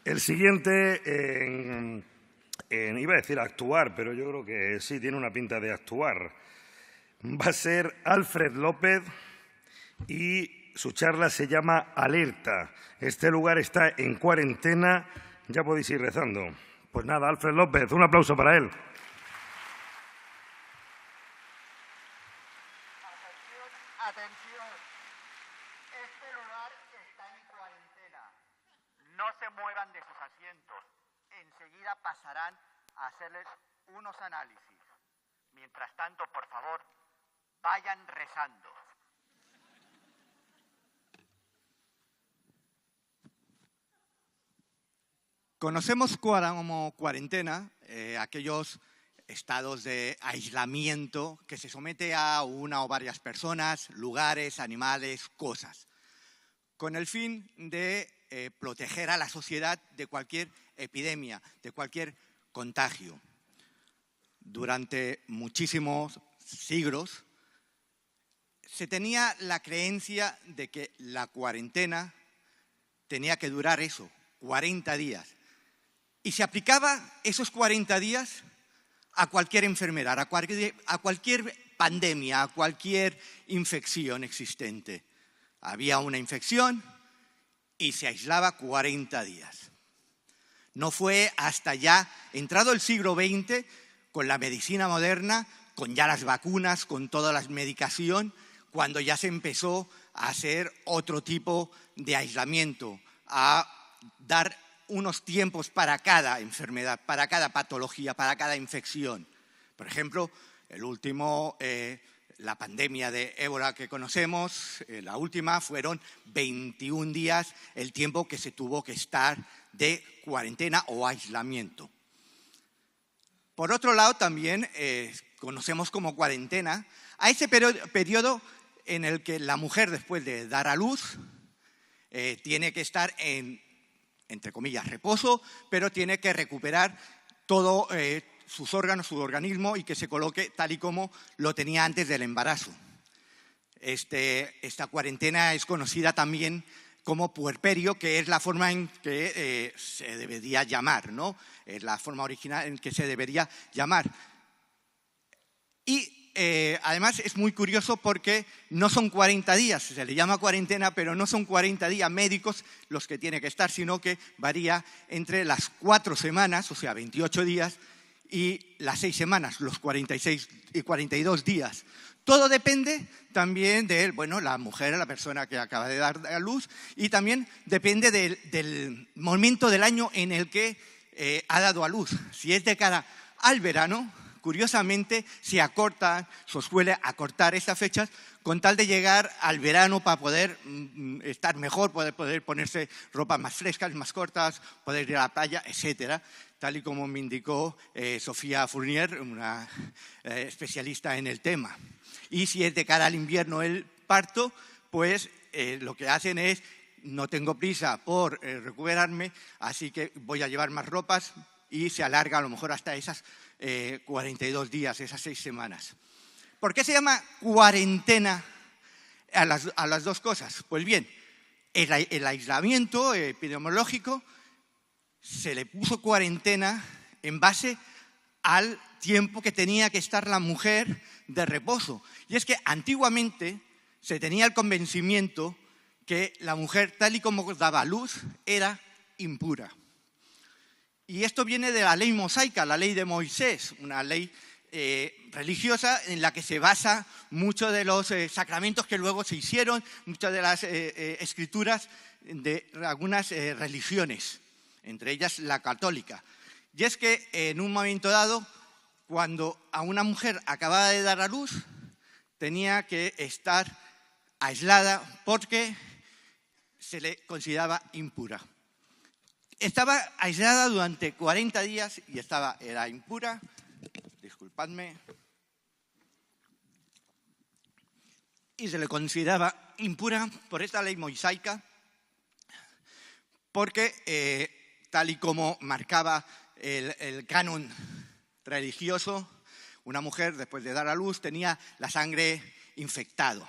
El siguiente, iba a decir actuar, pero yo creo que sí, tiene una pinta de actuar. Va a ser Alfred López y su charla se llama Alerta. Este lugar está en cuarentena, ya podéis ir rezando. Pues nada, Alfred López, un aplauso para él. Atención, este lugar está en cuarentena. No se muevan de sus asientos. Enseguida pasarán a hacerles unos análisis. Mientras tanto, por favor, vayan rezando. Conocemos como cuarentena aquellos estados de aislamiento que se somete a una o varias personas, lugares, animales, cosas, con el fin de proteger a la sociedad de cualquier epidemia, de cualquier contagio. Durante muchísimos siglos se tenía la creencia de que la cuarentena tenía que durar 40 días. Y se aplicaba esos 40 días a cualquier enfermedad, a cualquier pandemia, a cualquier infección existente. Había una infección y se aislaba 40 días. No fue hasta ya, entrado el siglo XX, con la medicina moderna, con ya las vacunas, con toda la medicación, cuando ya se empezó a hacer otro tipo de aislamiento, a dar unos tiempos para cada enfermedad, para cada patología, para cada infección. Por ejemplo, la pandemia de ébola que conocemos, la última, fueron 21 días el tiempo que se tuvo que estar de cuarentena o aislamiento. Por otro lado, también conocemos como cuarentena a ese periodo en el que la mujer, después de dar a luz, tiene que estar entre comillas, reposo, pero tiene que recuperar todo sus órganos, su organismo, y que se coloque tal y como lo tenía antes del embarazo. Esta cuarentena es conocida también como puerperio, que es la forma en que se debería llamar, ¿no? Es la forma original en que se debería llamar. Y además es muy curioso porque no son 40 días, se le llama cuarentena, pero no son 40 días médicos los que tiene que estar, sino que varía entre las 4 semanas, o sea, 28 días, y las 6 semanas, los 46 y 42 días. Todo depende también de la mujer, la persona que acaba de dar a luz, y también depende del momento del año en el que ha dado a luz. Si es de cara al verano, curiosamente, se suele acortar estas fechas con tal de llegar al verano para poder estar mejor, poder ponerse ropas más frescas, más cortas, poder ir a la playa, etcétera, tal y como me indicó Sofía Fournier, una especialista en el tema. Y si es de cara al invierno el parto, pues lo que hacen es: no tengo prisa por recuperarme, así que voy a llevar más ropas, y se alarga a lo mejor hasta esas 42 días, esas 6 semanas. ¿Por qué se llama cuarentena a las dos cosas? Pues bien, el aislamiento epidemiológico se le puso cuarentena en base al tiempo que tenía que estar la mujer de reposo. Y es que antiguamente se tenía el convencimiento que la mujer, tal y como daba a luz, era impura. Y esto viene de la ley mosaica, la ley de Moisés, una ley religiosa en la que se basa muchos de los sacramentos que luego se hicieron, muchas de las escrituras de algunas religiones, entre ellas la católica. Y es que en un momento dado, cuando a una mujer acababa de dar a luz, tenía que estar aislada porque se le consideraba impura. Estaba aislada durante 40 días y era impura, disculpadme, y se le consideraba impura por esta ley mosaica porque, tal y como marcaba el canon religioso, una mujer después de dar a luz tenía la sangre infectada.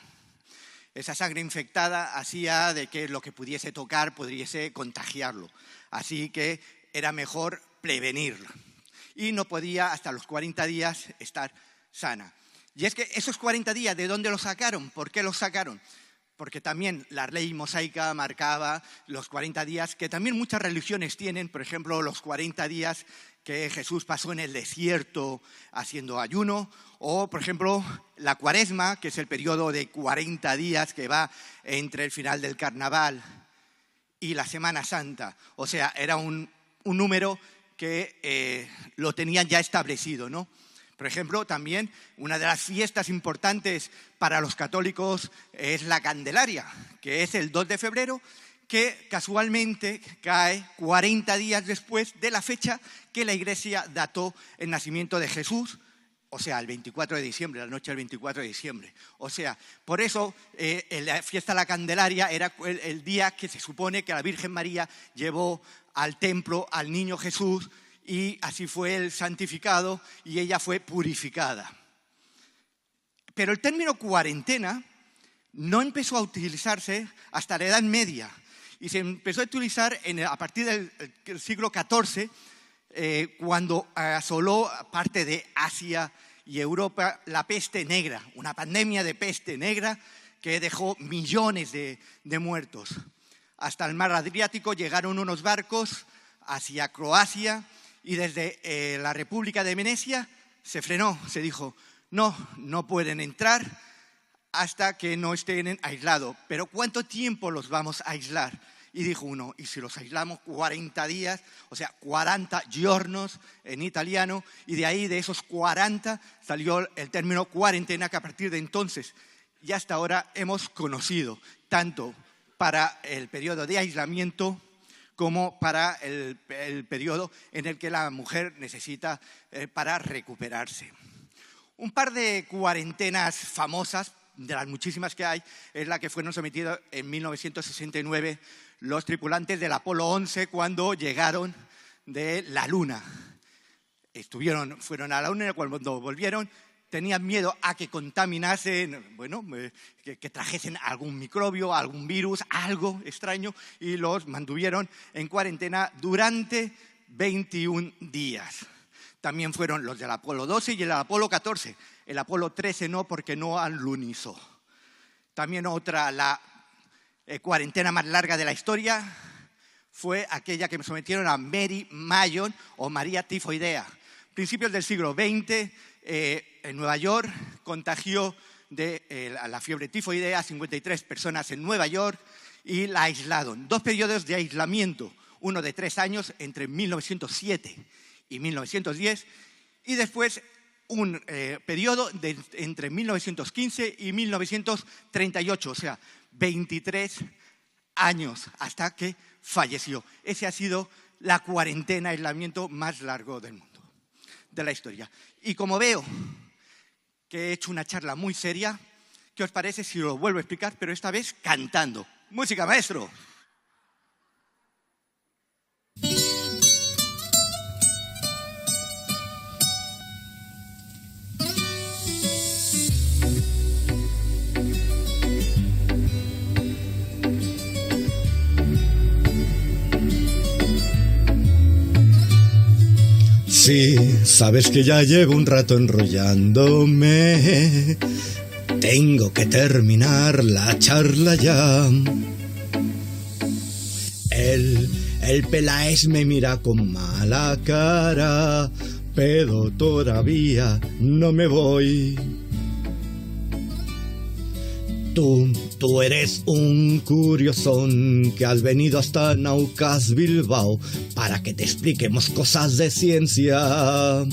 Esa sangre infectada hacía de que lo que pudiese tocar pudiese contagiarlo. Así que era mejor prevenirlo. Y no podía hasta los 40 días estar sana. Y es que esos 40 días, ¿de dónde los sacaron? ¿Por qué los sacaron? Porque también la ley mosaica marcaba los 40 días, que también muchas religiones tienen, por ejemplo, los 40 días que Jesús pasó en el desierto haciendo ayuno, o, por ejemplo, la Cuaresma, que es el periodo de 40 días que va entre el final del Carnaval y la Semana Santa. O sea, era un número que lo tenían ya establecido, ¿no? Por ejemplo, también una de las fiestas importantes para los católicos es la Candelaria, que es el 2 de febrero, que casualmente cae 40 días después de la fecha que la Iglesia dató el nacimiento de Jesús, o sea, el 24 de diciembre, la noche del 24 de diciembre. O sea, por eso la fiesta de la Candelaria era el día que se supone que la Virgen María llevó al templo al niño Jesús, y así fue él santificado y ella fue purificada. Pero el término cuarentena no empezó a utilizarse hasta la Edad Media y se empezó a utilizar a partir del siglo XIV, cuando asoló parte de Asia y Europa la peste negra, una pandemia de peste negra que dejó millones de muertos. Hasta el mar Adriático llegaron unos barcos hacia Croacia, y desde la República de Venecia se frenó, se dijo, no pueden entrar hasta que no estén aislados. Pero ¿cuánto tiempo los vamos a aislar? Y dijo uno, ¿y si los aislamos 40 días? O sea, 40 giornos en italiano, y de ahí, de esos 40, salió el término cuarentena, que a partir de entonces y hasta ahora hemos conocido, tanto para el periodo de aislamiento como para el periodo en el que la mujer necesita para recuperarse. Un par de cuarentenas famosas, de las muchísimas que hay, es la que fueron sometidos en 1969 los tripulantes del Apolo 11 cuando llegaron de la Luna. Fueron a la Luna y cuando volvieron tenían miedo a que contaminasen, que trajesen algún microbio, algún virus, algo extraño, y los mantuvieron en cuarentena durante 21 días. También fueron los del Apolo 12 y el Apolo 14. El Apolo 13 no, porque no alunizó. También la cuarentena más larga de la historia fue aquella que sometieron a Mary Mayon o María Tifoidea. Principios del siglo XX, en Nueva York contagió de la fiebre tifoidea a 53 personas en Nueva York y la aislaron. 2 periodos de aislamiento, uno de 3 años entre 1907 y 1910, y después un periodo entre 1915 y 1938, o sea, 23 años hasta que falleció. Ese ha sido la cuarentena, aislamiento más largo del mundo, de la historia. Y como veo que he hecho una charla muy seria, ¿qué os parece si lo vuelvo a explicar, pero esta vez cantando? ¡Música, maestro! Sí, sabes que ya llevo un rato enrollándome. Tengo que terminar la charla ya. El Peláez me mira con mala cara, pero todavía no me voy. Tú eres un curiosón que has venido hasta Naucas, Bilbao, para que te expliquemos cosas de ciencia.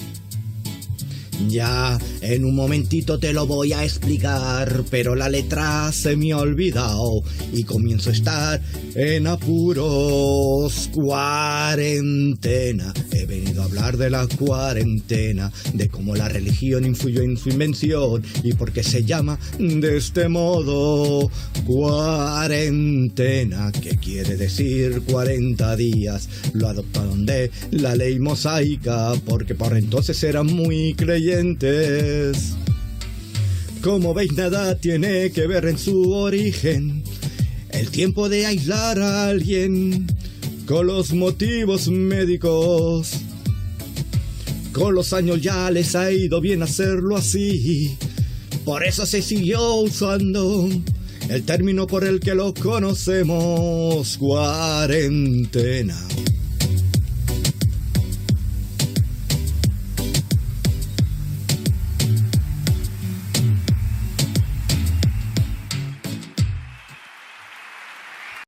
Ya, en un momentito te lo voy a explicar, pero la letra se me ha olvidado y comienzo a estar en apuros. Cuarentena, he venido a hablar de la cuarentena, de cómo la religión influyó en su invención y por qué se llama de este modo. Cuarentena, ¿qué quiere decir 40 días? Lo adoptaron de la ley mosaica porque por entonces eran muy creyentes. Como veis, nada tiene que ver en su origen el tiempo de aislar a alguien con los motivos médicos. Con los años ya les ha ido bien hacerlo así. Por eso se siguió usando el término por el que lo conocemos, cuarentena.